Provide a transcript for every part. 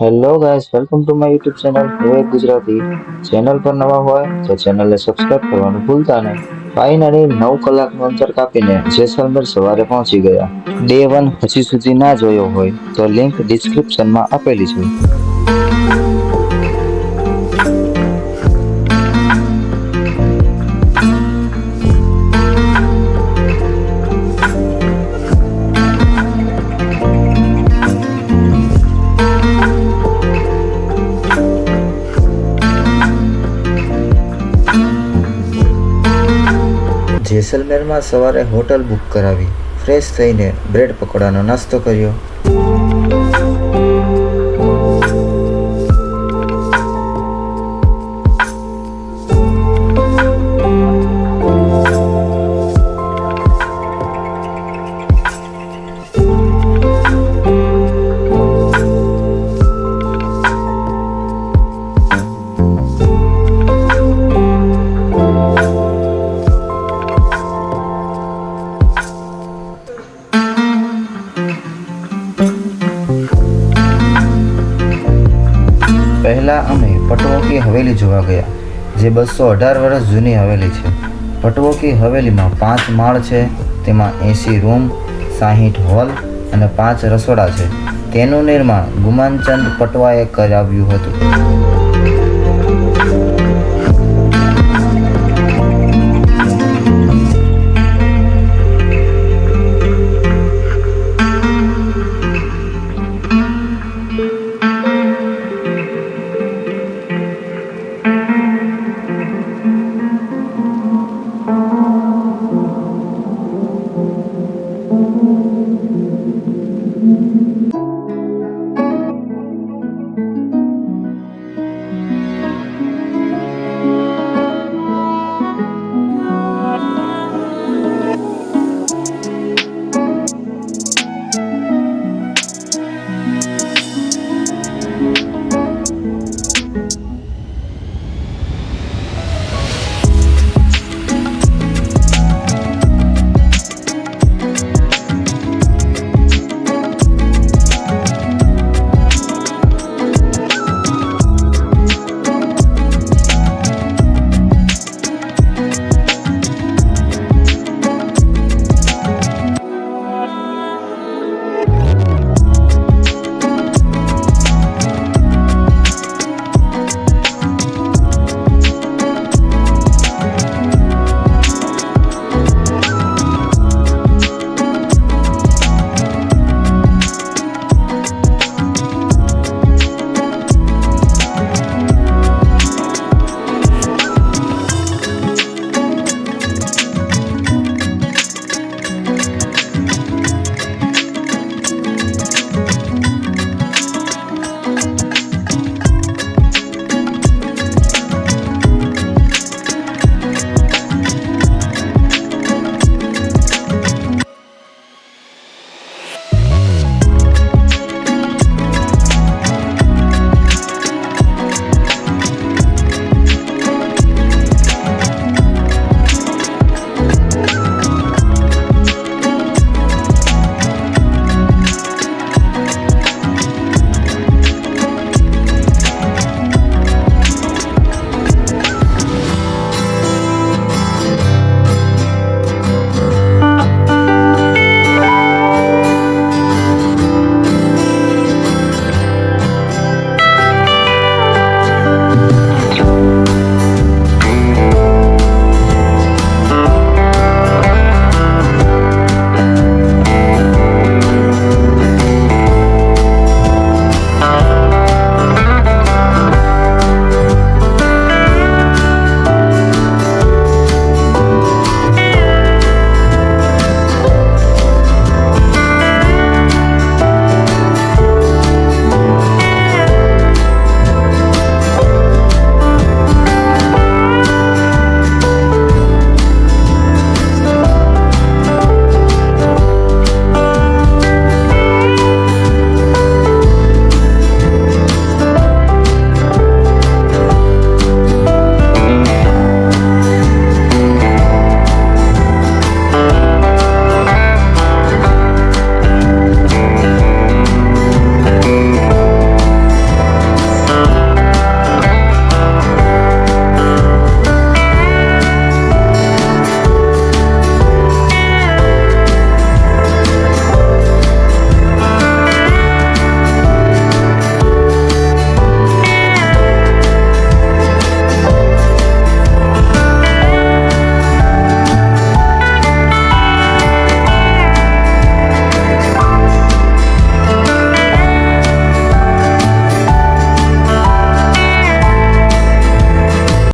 Hello guys, welcome to my YouTube channel Vivek Gujarati. Channel પર નવા હોય તો ચેનલને સબસ્ક્રાઇબ કરવાનું ભૂલતા નહીં. ફાઇનલી 9 કલાકનું અંતર કાપીને જેસલમેર સવારે પહોંચી ગયા. ડે 1 હજી સુધી ના જોયો હોય તો લિંક ડિસ્ક્રિપ્શનમાં આપેલી છે. જેસલમેરમાં સવારે હોટલ બુક કરાવી, ફ્રેશ થઈને બ્રેડ પકોડાનો નાસ્તો કર્યો. પહેલાં અમે પટવોકી હવેલી જોવા ગયા, જે 218 વર્ષ જૂની હવેલી છે. પટવોકી હવેલીમાં 5 માળ છે. તેમાં 80 રૂમ, 60 હોલ અને 5 રસોડા છે. તેનું નિર્માણ ગુમાનચંદ પટવાએ કરાવ્યું હતું.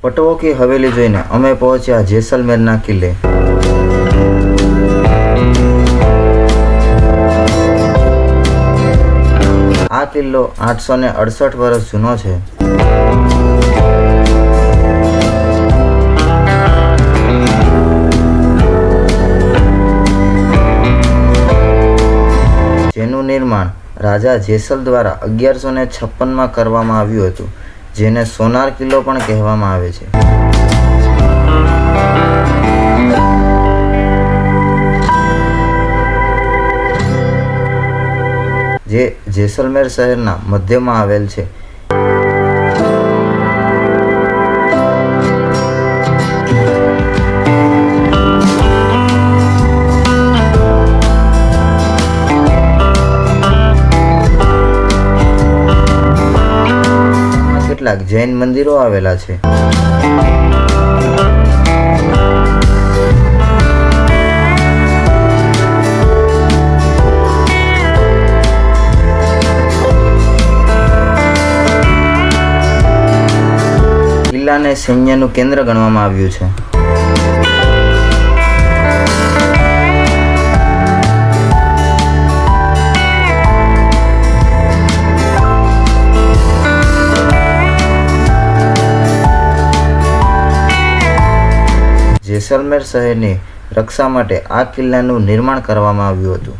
પટવો કી હવેલી જોઈને અમે પહોંચ્યા જેસલમેરના કિલ્લે. આ કિલ્લો 868 વર્ષ જૂનો છે. જેનું નિર્માણ રાજા જેસલ દ્વારા 1156માં કરવામાં આવ્યું હતું, જેને સોનાર કિલ્લો પણ કહેવામાં આવે છે. જે જેસલમેર શહેરના મધ્યમાં આવેલ છે. કેટલાક જૈન મંદિરો આવેલા છે. કિલ્લાને સૈન્યનું કેન્દ્ર ગણવામાં આવ્યું છે. જેસલમેર શહેરની રક્ષા માટે આ કિલ્લાનું નિર્માણ કરવામાં આવ્યું હતું.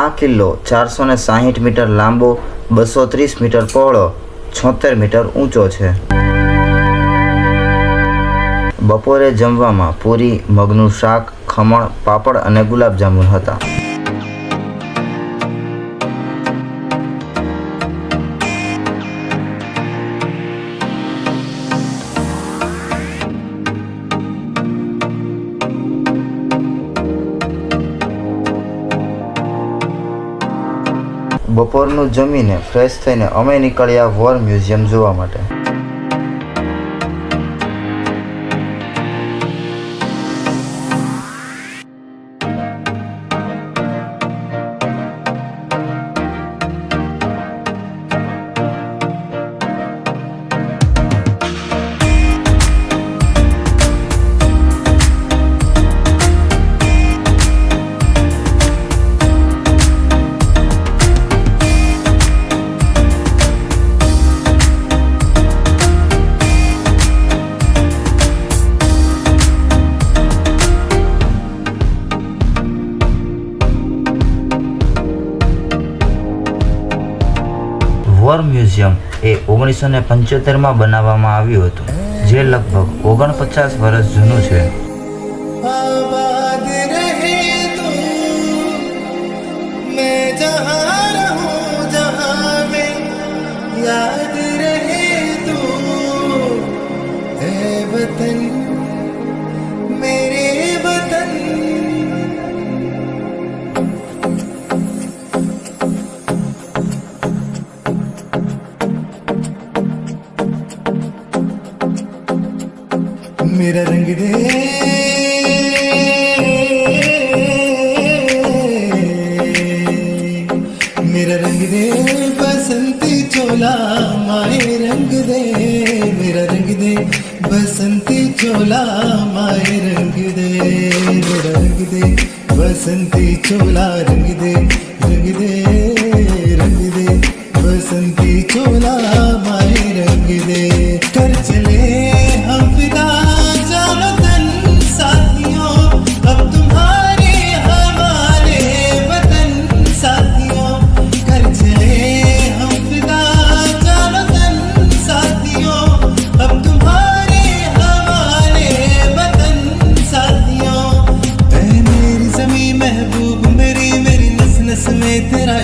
આ કિલ્લો 460 મીટર લાંબો, 230 મીટર પહોળો, 76 મીટર ઊંચો છે. બપોરે જમવામાં પૂરી, મગનું શાક, ખમણ, પાપડ અને ગુલાબજાંબુ હતા. બપોરનું જમીને ફ્રેશ થઈને અમે નીકળ્યા વોર મ્યુઝિયમ જોવા માટે. વોર મ્યુઝિયમ એ 1975માં બનાવવામાં આવ્યું હતું, જે લગભગ 49 વર્ષ જૂનું છે. मेरा रंग दे मेरा रंग दे बसंती चोला माए रंग दे मेरा रंग दे बसंती चोला माए रंग दे मेरा रंग दे बसंती चोला रंग दे रंग दे रंग दे बसंती चोला माए रंग दे कर चले हम विदा तेरा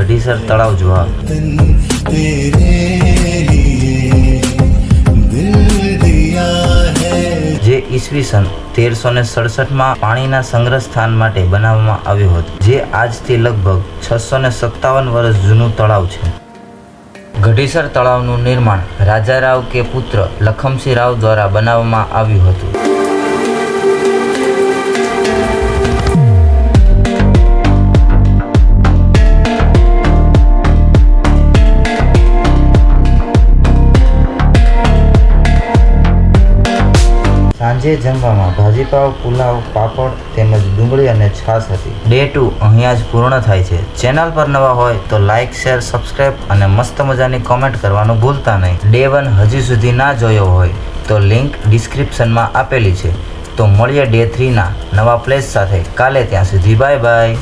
ગઢીસર તળાવ જોવા. तेरे लिए दिल दिया है. જે ઈસવીસન 1367માં પાણીના સંગ્રહ સ્થાન માટે બનાવવામાં આવ્યું હતું, જે આજથી લગભગ 657 વર્ષ જૂનું તળાવ છે. ગઢીસર તળાવનું નિર્માણ રાજારાવ કે પુત્ર લખમસિંહ રાવ દ્વારા બનાવવામાં આવ્યું હતું. સાંજે જમવામાં ભાજીપાવ, પુલાવ, પાપડ તેમજ ડુંગળી અને છાશ હતી. ડે 2 અહીંયા જ પૂર્ણ થાય છે. ચેનલ પર નવા હોય તો લાઇક, શેર, સબસ્ક્રાઇબ અને મસ્ત મજાની કોમેન્ટ કરવાનું ભૂલતા નહીં. ડે 1 હજી સુધી ના જોયો હોય તો લિંક ડિસ્ક્રિપ્શનમાં આપેલી છે. તો મળીએ ડે 3ના નવા પ્લેસ સાથે કાલે. ત્યાં સુધી બાય બાય.